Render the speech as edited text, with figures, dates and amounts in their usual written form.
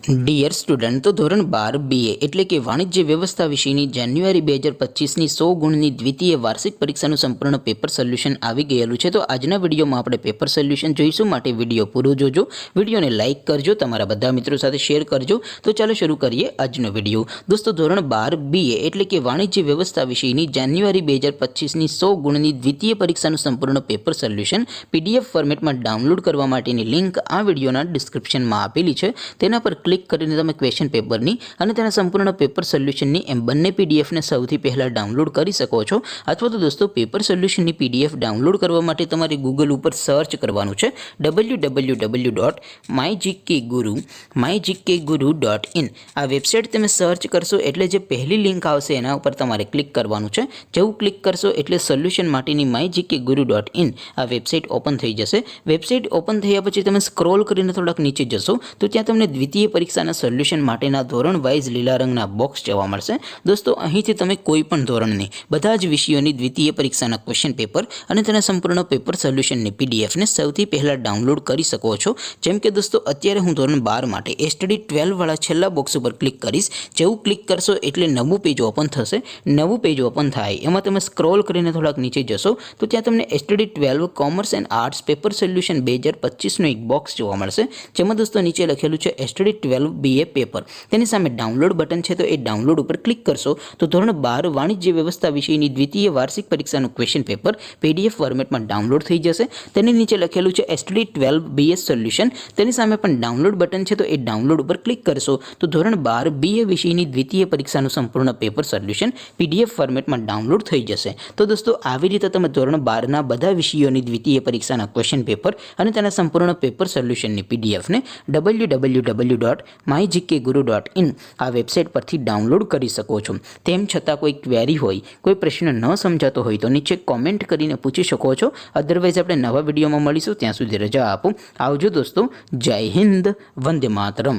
Dear student, તો ધોરણ 12 BA એટલે કે વાણિજ્ય વ્યવસ્થા વિષયની જાન્યુઆરી 2025ની 100 ગુણની દ્વિતીય વાર્ષિક પરીક્ષાનું સંપૂર્ણ પેપર સોલ્યુશન આવી ગયેલું છે। તો આજના વિડીયોમાં આપણે પેપર સોલ્યુશન જોઈશું, માટે વિડીયો પૂરો જોજો, વિડીયોને લાઇક કરજો, તમારા બધા મિત્રો સાથે શેર કરજો। તો ચાલો શરૂ કરીએ આજનો વિડીયો। દોસ્તો, ધોરણ 12 BA એટલે કે વાણિજ્ય વ્યવસ્થા વિષયની જાન્યુઆરી 2025ની 100 ગુણની દ્વિતીય પરીક્ષાનું સંપૂર્ણ પેપર સોલ્યુશન PDF ફોર્મેટમાં ડાઉનલોડ કરવા માટેની લિંક આ વિડીયોના ડિસ્ક્રિપ્શનમાં આપેલી છે। તેના પર ક્લિક કરીને તમે ક્વેશ્ચન પેપરની અને તેના સંપૂર્ણ પેપર સોલ્યુશનની એમ બંને પીડીએફને સૌથી પહેલાં ડાઉનલોડ કરી શકો છો। અથવા તો દોસ્તો, પેપર સોલ્યુશનની PDF ડાઉનલોડ કરવા માટે તમારે ગૂગલ ઉપર સર્ચ કરવાનું છે www.mygkguru.in। આ વેબસાઇટ તમે સર્ચ કરશો એટલે જે પહેલી લિંક આવશે એના ઉપર તમારે ક્લિક કરવાનું છે। જેવું ક્લિક કરશો એટલે સોલ્યુશન માટેની mygkguru.in આ વેબસાઇટ ઓપન થઈ જશે। વેબસાઇટ ઓપન થયા પછી તમે સ્ક્રોલ કરીને થોડાક નીચે જશો તો ત્યાં તમને દ્વિતીય પરીક્ષાના સોલ્યુશન માટેના ધોરણ વાઇઝ લીલા રંગના બોક્સ જોવા મળશે। દોસ્તો, અહીંથી તમે કોઈ પણ ધોરણની બધા જ વિષયોની દ્વિતીય પરીક્ષાના ક્વેશ્ચન પેપર અને તેના સંપૂર્ણ પેપર સોલ્યુશનની PDFને સૌથી પહેલાં ડાઉનલોડ કરી શકો છો। જેમ કે દોસ્તો, અત્યારે હું ધોરણ 12 માટે STD 12 વાળા છેલ્લા બોક્સ ઉપર ક્લિક કરીશ। જેવું ક્લિક કરશો એટલે નવું પેજ ઓપન થશે। નવું પેજ ઓપન થાય એમાં તમે સ્ક્રોલ કરીને થોડાક નીચે જશો તો ત્યાં તમને STD 12 commerce and arts paper solution 2025નું એક બોક્સ જોવા મળશે, જેમાં દોસ્તો નીચે લખેલું છે STD 12 BA પેપર। તેની સામે ડાઉનલોડ બટન છે, તો એ ડાઉનલોડ ઉપર ક્લિક કરશો તો ધોરણ 12 વાણિજ્ય વ્યવસ્થા વિષયની દ્વિતીય વાર્ષિક પરીક્ષાનું ક્વેશ્ચન પેપર PDF ફોર્મેટમાં ડાઉનલોડ થઈ જશે। તેની નીચે લખેલું છે STD 12 BS સોલ્યુશન। તેની સામે પણ ડાઉનલોડ બટન છે, તો એ ડાઉનલોડ ઉપર ક્લિક કરશો તો ધોરણ 12 BA વિષયની દ્વિતીય પરીક્ષાનું સંપૂર્ણ પેપર સોલ્યુશન PDF ફોર્મેટમાં ડાઉનલોડ થઈ જશે। તો દોસ્તો, આવી રીતે તમે ધોરણ 12ના બધા વિષયોની દ્વિતીય પરીક્ષાના ક્વેશ્ચન પેપર અને તેના સંપૂર્ણ પેપર સોલ્યુશનની PDFને www.mygkguru.in આ વેબસાઇટ પરથી ડાઉનલોડ કરી શકો છો। તેમ છતાં કોઈ ક્વેરી હોય, કોઈ પ્રશ્ન ન સમજાતો હોય તો નીચે કોમેન્ટ કરીને પૂછી શકો છો। અધરવાઇઝ આપણે નવા વિડીયોમાં મળીશું, ત્યાં સુધી રજા આપો। આવજો દોસ્તો, જય હિન્દ, વંદે માતરમ।